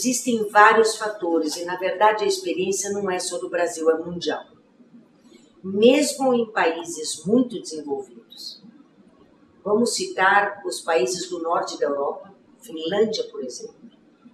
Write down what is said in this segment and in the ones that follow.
Existem vários fatores e, na verdade, a experiência não é só do Brasil, é mundial. Mesmo em países muito desenvolvidos, vamos citar os países do norte da Europa, Finlândia, por exemplo,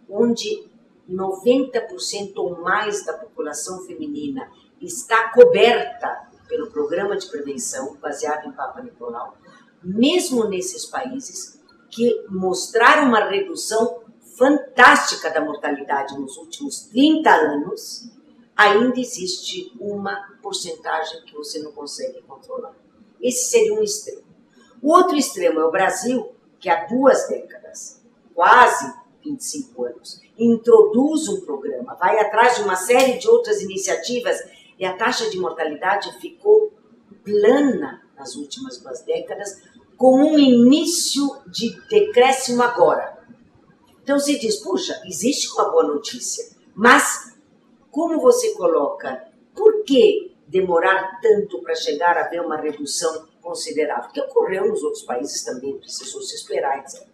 onde 90% ou mais da população feminina está coberta pelo programa de prevenção baseado em Papa Nicolau, mesmo nesses países que mostraram uma redução fantástica da mortalidade nos últimos 30 anos, ainda existe uma porcentagem que você não consegue controlar. Esse seria um extremo. O outro extremo é o Brasil, que há 2 décadas, quase 25 anos, introduz um programa, vai atrás de uma série de outras iniciativas e a taxa de mortalidade ficou plana nas últimas 2 décadas, com um início de decréscimo agora. Então se diz, puxa, existe uma boa notícia, mas como você coloca, por que demorar tanto para chegar a ver uma redução considerável? Que ocorreu nos outros países também, precisou se esperar, etc.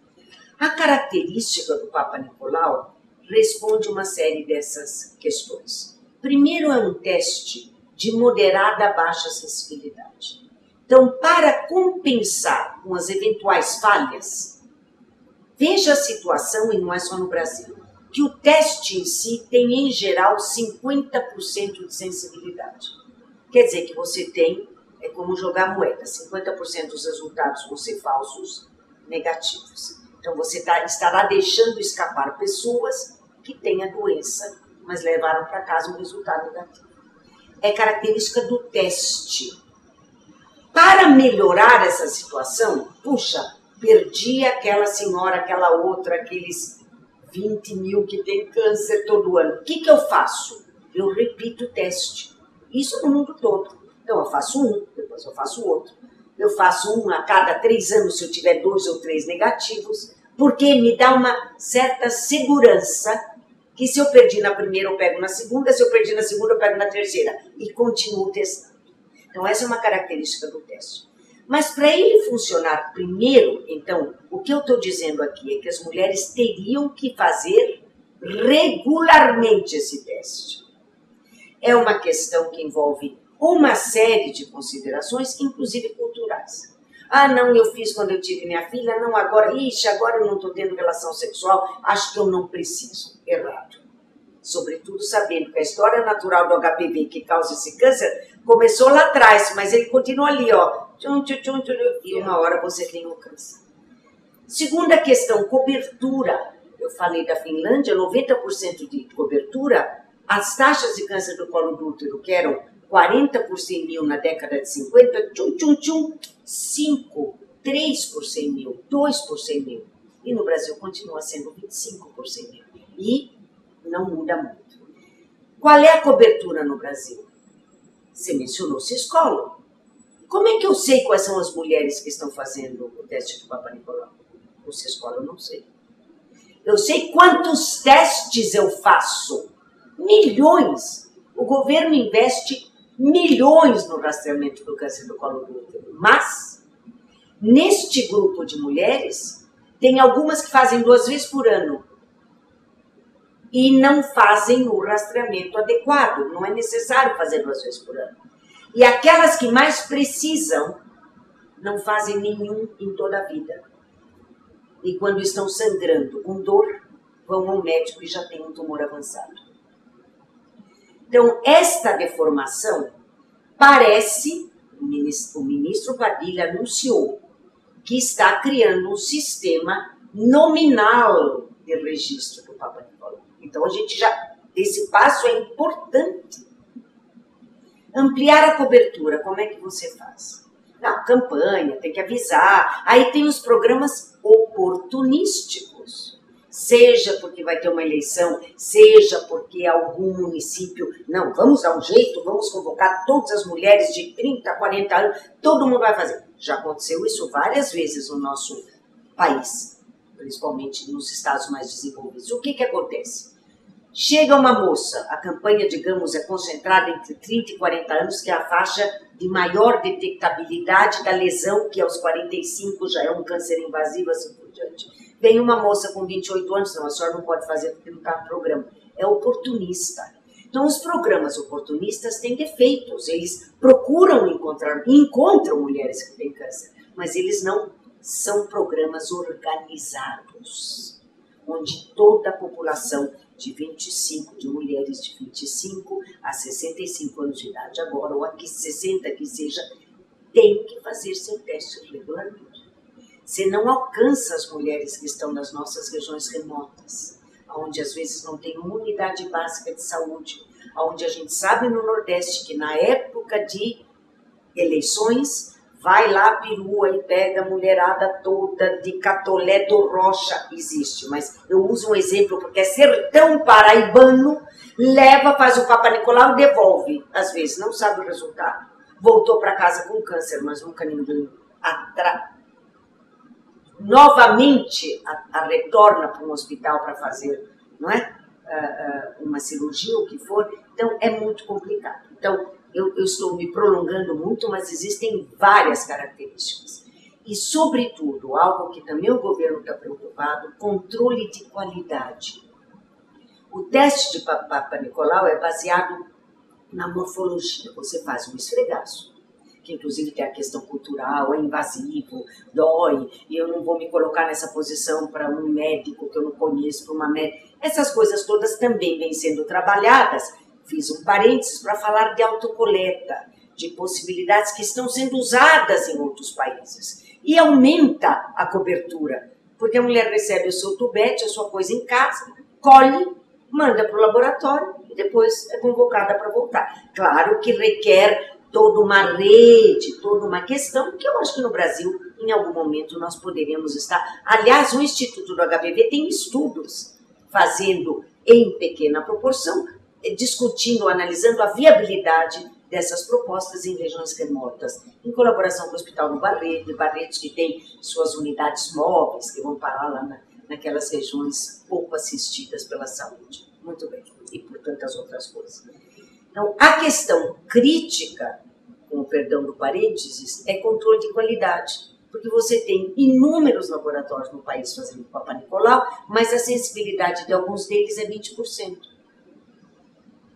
A característica do Papa Nicolau responde uma série dessas questões. Primeiro é um teste de moderada a baixa sensibilidade. Então, para compensar com as eventuais falhas, veja a situação, e não é só no Brasil, que o teste em si tem, em geral, 50% de sensibilidade. Quer dizer que você tem, é como jogar moeda, 50% dos resultados vão ser falsos, negativos. Então, você estará deixando escapar pessoas que têm a doença, mas levaram para casa um resultado negativo. É característica do teste. Para melhorar essa situação, puxa, perdi aquela senhora, aquela outra, aqueles 20 mil que tem câncer todo ano. O que eu faço? Eu repito o teste. Isso no mundo todo. Então, eu faço um, depois eu faço outro. Eu faço um a cada 3 anos, se eu tiver 2 ou 3 negativos, porque me dá uma certa segurança que se eu perdi na primeira, eu pego na segunda, se eu perdi na segunda, eu pego na terceira. E continuo testando. Então, essa é uma característica do teste. Mas para ele funcionar primeiro, então, o que eu estou dizendo aqui é que as mulheres teriam que fazer regularmente esse teste. É uma questão que envolve uma série de considerações, inclusive culturais. Ah, não, eu fiz quando eu tive minha filha, não, agora eu não estou tendo relação sexual, acho que eu não preciso. Errado. Sobretudo sabendo que a história natural do HPV que causa esse câncer começou lá atrás, mas ele continua ali, ó. E uma hora você tem o câncer. Segunda questão, cobertura. Eu falei da Finlândia, 90% de cobertura. As taxas de câncer do colo do útero, que eram 40 por 100 mil na década de 50, 5, 3 por 100 mil, 2 por 100 mil. E no Brasil continua sendo 25 por 100 mil. E não muda muito. Qual é a cobertura no Brasil? Você mencionou Ciscolo. Como é que eu sei quais são as mulheres que estão fazendo o teste de Papa Nicolau? O Ciscolo eu não sei. Eu sei quantos testes eu faço. Milhões. O governo investe milhões no rastreamento do câncer do colo do útero. Mas, neste grupo de mulheres, tem algumas que fazem 2 vezes por ano. E não fazem o rastreamento adequado. Não é necessário fazer 2 vezes por ano. E aquelas que mais precisam, não fazem nenhum em toda a vida. E quando estão sangrando com dor, vão ao médico e já tem um tumor avançado. Então, esta deformação parece, o ministro Padilha anunciou, que está criando um sistema nominal de registro do Papa Nicolau. Então, esse passo é importante. Ampliar a cobertura, como é que você faz? Não, campanha, tem que avisar. Aí tem os programas oportunísticos. Seja porque vai ter uma eleição, seja porque algum município... Não, vamos dar um jeito, vamos convocar todas as mulheres de 30, 40 anos, todo mundo vai fazer. Já aconteceu isso várias vezes no nosso país, principalmente nos estados mais desenvolvidos. O que acontece? Chega uma moça, a campanha, digamos, é concentrada entre 30 e 40 anos, que é a faixa de maior detectabilidade da lesão, que aos 45 já é um câncer invasivo, assim por diante. Vem uma moça com 28 anos, não, a senhora não pode fazer porque não está no programa. É oportunista. Então, os programas oportunistas têm defeitos. Eles procuram encontrar, e encontram mulheres que têm câncer, mas eles não são programas organizados, onde toda a população de mulheres de 25 a 65 anos de idade, agora, ou a 60 que seja, tem que fazer seu teste regularmente. Você não alcança as mulheres que estão nas nossas regiões remotas, onde às vezes não tem uma unidade básica de saúde, onde a gente sabe no Nordeste que na época de eleições, vai lá, perua e pega a mulherada toda de Catolé do Rocha, existe, mas eu uso um exemplo porque é sertão paraibano, leva, faz o Papa Nicolau e devolve, às vezes, não sabe o resultado. Voltou para casa com câncer, mas nunca ninguém novamente retorna para um hospital para fazer, não é? Uma cirurgia, o que for. Então, é muito complicado. Então, eu estou me prolongando muito, mas existem várias características. E, sobretudo, algo que também o governo está preocupado, controle de qualidade. O teste de Papa Nicolau é baseado na morfologia. Você faz um esfregaço, que inclusive tem a questão cultural, é invasivo, dói, e eu não vou me colocar nessa posição para um médico que eu não conheço, para uma médica. Essas coisas todas também vêm sendo trabalhadas. Fiz um parênteses para falar de autocoleta, de possibilidades que estão sendo usadas em outros países. E aumenta a cobertura, porque a mulher recebe o seu tubete, a sua coisa em casa, colhe, manda para o laboratório e depois é convocada para voltar. Claro que requer toda uma rede, toda uma questão, que eu acho que no Brasil, em algum momento, nós poderíamos estar. Aliás, o Instituto do HPV tem estudos fazendo em pequena proporção, discutindo, analisando a viabilidade dessas propostas em regiões remotas, em colaboração com o Hospital do Barretos, que tem suas unidades móveis, que vão parar lá naquelas regiões pouco assistidas pela saúde. Muito bem. E por tantas outras coisas. Então, a questão crítica, com o perdão do parênteses, é controle de qualidade. Porque você tem inúmeros laboratórios no país fazendo Papa Nicolau, mas a sensibilidade de alguns deles é 20%.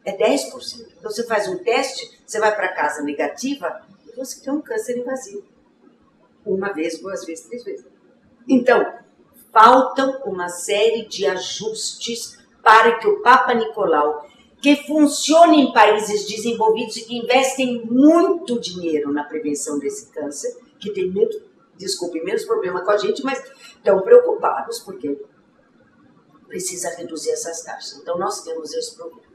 É 10%. Então, você faz um teste, você vai para casa negativa e você tem um câncer invasivo. Uma vez, 2 vezes, 3 vezes. Então, faltam uma série de ajustes para que o Papa Nicolau, que funcione em países desenvolvidos e que investem muito dinheiro na prevenção desse câncer, que tem menos problema com a gente, mas estão preocupados porque precisa reduzir essas taxas. Então, nós temos esse problema.